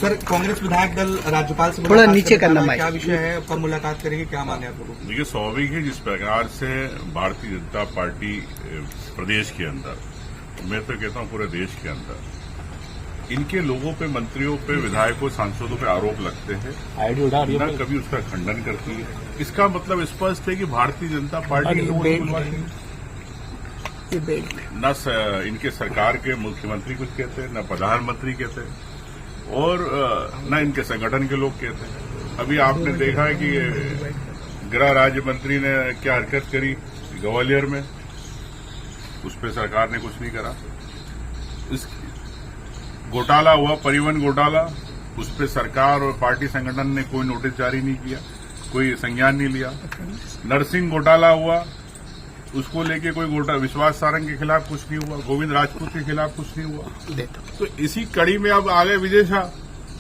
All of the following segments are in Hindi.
सर, कांग्रेस विधायक दल राज्यपाल से थोड़ा नीचे करना क्या विषय है, कब मुलाकात करेगी, क्या माने आप लोगों? देखिए, स्वाभाविक है जिस प्रकार से भारतीय जनता पार्टी प्रदेश के अंदर, मैं तो कहता हूं पूरे देश के अंदर, इनके लोगों पे, मंत्रियों पे, विधायकों, सांसदों पे आरोप लगते हैं, न कभी उसका खंडन करती है। इसका मतलब स्पष्ट है कि भारतीय जनता पार्टी लोगों को बुलवाती है। न इनके सरकार के मुख्यमंत्री कुछ कहते हैं, न प्रधानमंत्री कहते हैं, और न इनके संगठन के लोग कहते हैं। अभी आपने देखा है कि गृह राज्य मंत्री ने क्या हरकत करी ग्वालियर में, उस पर सरकार ने कुछ नहीं करा। इस घोटाला हुआ, परिवहन घोटाला, उस पर सरकार और पार्टी संगठन ने कोई नोटिस जारी नहीं किया, कोई संज्ञान नहीं लिया। नरसिंह घोटाला हुआ, उसको लेके कोई विश्वास सारंग के खिलाफ कुछ नहीं हुआ, गोविंद राजपूत के खिलाफ कुछ नहीं हुआ। तो इसी कड़ी में अब आ गए विजय शाह,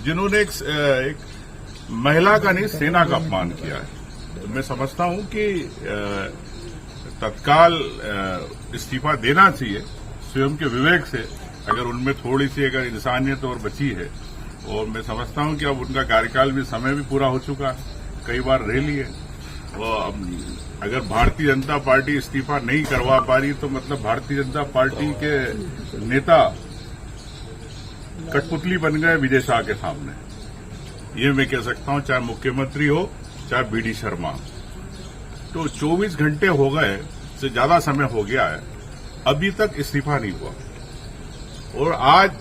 जिन्होंने एक महिला का नहीं, सेना का अपमान किया है। तो मैं समझता हूं कि तत्काल इस्तीफा देना चाहिए, स्वयं के विवेक से, अगर उनमें थोड़ी सी अगर इंसानियत और बची है। और मैं समझता हूं कि अब उनका कार्यकाल भी, समय भी पूरा हो चुका है, कई बार रह लिए। अगर भारतीय जनता पार्टी इस्तीफा नहीं करवा पा रही तो मतलब भारतीय जनता पार्टी के नेता कठपुतली बन गए विजय शाह के सामने, ये मैं कह सकता हूं, चाहे मुख्यमंत्री हो चाहे बीडी शर्मा। तो 24 घंटे हो गए, से ज्यादा समय हो गया है, अभी तक इस्तीफा नहीं हुआ। और आज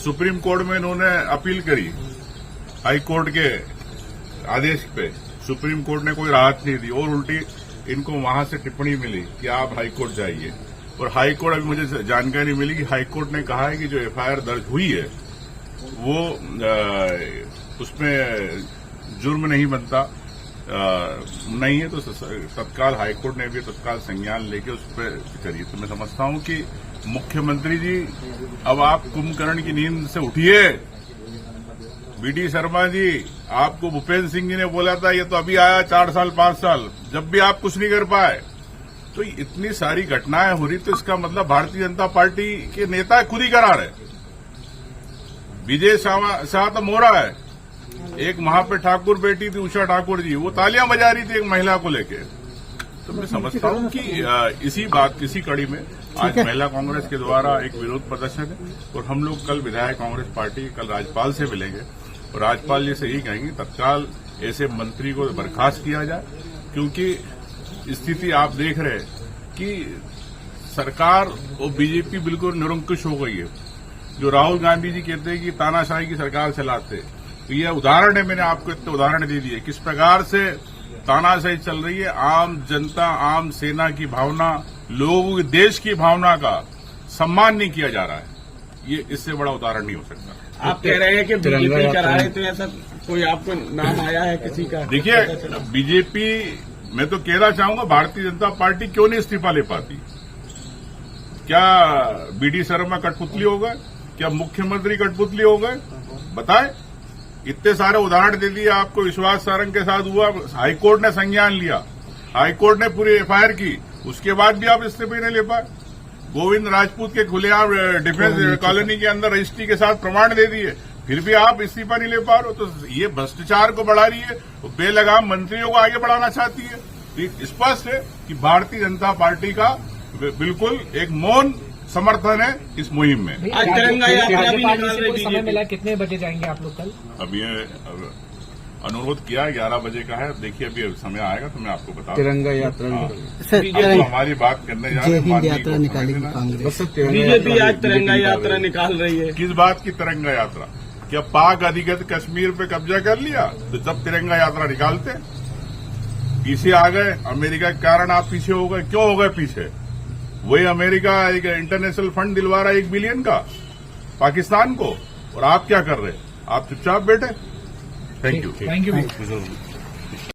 सुप्रीम कोर्ट में इन्होंने अपील करी, हाई कोर्ट के आदेश पे सुप्रीम कोर्ट ने कोई राहत नहीं दी, और उल्टी इनको वहां से टिप्पणी मिली कि आप हाई कोर्ट जाइए। और हाई कोर्ट, अभी मुझे जानकारी मिली कि हाई कोर्ट ने कहा है कि जो एफआईआर दर्ज हुई है वो उसमें जुर्म नहीं बनता, नहीं है, तो तत्काल हाई कोर्ट ने भी तत्काल संज्ञान लेके उस पर करिए। तो मैं समझता हूं कि मुख्यमंत्री जी, अब आप कुंभकर्ण की नींद से उठिए। बीडी शर्मा जी, आपको भूपेंद्र सिंह जी ने बोला था, ये तो अभी आया 4 साल 5 साल, जब भी आप कुछ नहीं कर पाए। तो इतनी सारी घटनाएं हो रही, तो इसका मतलब भारतीय जनता पार्टी के नेता खुद ही करा रहे। विजय शाह तो मोरा है, एक वहां पे ठाकुर बेटी थी उषा ठाकुर जी, वो तालियां बजा रही थी एक महिला को लेके। तो मैं समझता हूं कि इसी कड़ी में आज महिला कांग्रेस के द्वारा एक विरोध प्रदर्शन है, और हम लोग कल विधायक कांग्रेस पार्टी कल राज्यपाल से मिलेंगे, और राज्यपाल जी से यही कहेंगे तत्काल ऐसे मंत्री को बर्खास्त किया जाए। क्योंकि स्थिति आप देख रहे हैं कि सरकार और बीजेपी बिल्कुल निरंकुश हो गई है। जो राहुल गांधी जी कहते हैं कि तानाशाही की सरकार चलाते, तो यह उदाहरण है, मैंने आपको इतने उदाहरण दे दिए किस प्रकार से तानाशाही चल रही है। आम जनता, आम सेना की भावना, लोगों की देश की भावना का सम्मान नहीं किया जा रहा है। ये इससे बड़ा उदाहरण नहीं हो सकता। आप कह रहे हैं कि बीजेपी करा रहे, तो ऐसा कोई आपको नाम आया है किसी का? देखिए, बीजेपी, मैं तो कहना चाहूंगा, भारतीय जनता पार्टी क्यों नहीं इस्तीफा ले पाती? क्या बीडी शर्मा कठपुतली हो गए? क्या मुख्यमंत्री कठपुतली हो गए? बताएं। इतने सारे उदाहरण दे दिए आपको। विश्वास सारंग के साथ हुआ, हाईकोर्ट ने संज्ञान लिया, हाईकोर्ट ने पूरी एफआईआर की, उसके बाद भी आप इस्तीफे नहीं ले पाए। गोविंद राजपूत के खुलेआम डिफेंस कॉलोनी के अंदर रजिस्ट्री के साथ प्रमाण दे दिए, फिर भी आप इस्तीफा नहीं ले पा रहे हो। तो ये भ्रष्टाचार को बढ़ा रही है, बेलगाम मंत्रियों को आगे बढ़ाना चाहती है। तो स्पष्ट है कि भारतीय जनता पार्टी का बिल्कुल एक मौन समर्थन है इस मुहिम में। आज तिरंगा यात्रा भी निकाल रही है। समय मिला, कितने बजे जाएंगे आप लोग कल? अब ये अनुरोध किया 11 बजे का है। देखिए, अभी समय आएगा तो मैं आपको बता तिरंगा यात्रा तो हमारी बात करने जा रहे हैं, यात्रा निकालेगी कांग्रेस। बीजेपी आज तिरंगा यात्रा निकाल रही है। किस बात की तिरंगा यात्रा? क्या पाक अधिकृत कश्मीर पे कब्जा कर लिया तो जब तिरंगा यात्रा निकालते? पीछे आ गए, अमेरिका के कारण आप पीछे हो गए। क्यों हो गए पीछे? वही अमेरिका एक इंटरनेशनल फंड दिलवा रहा है 1 बिलियन का पाकिस्तान को, और आप क्या कर रहे? आप चुपचाप बैठे। Thank you.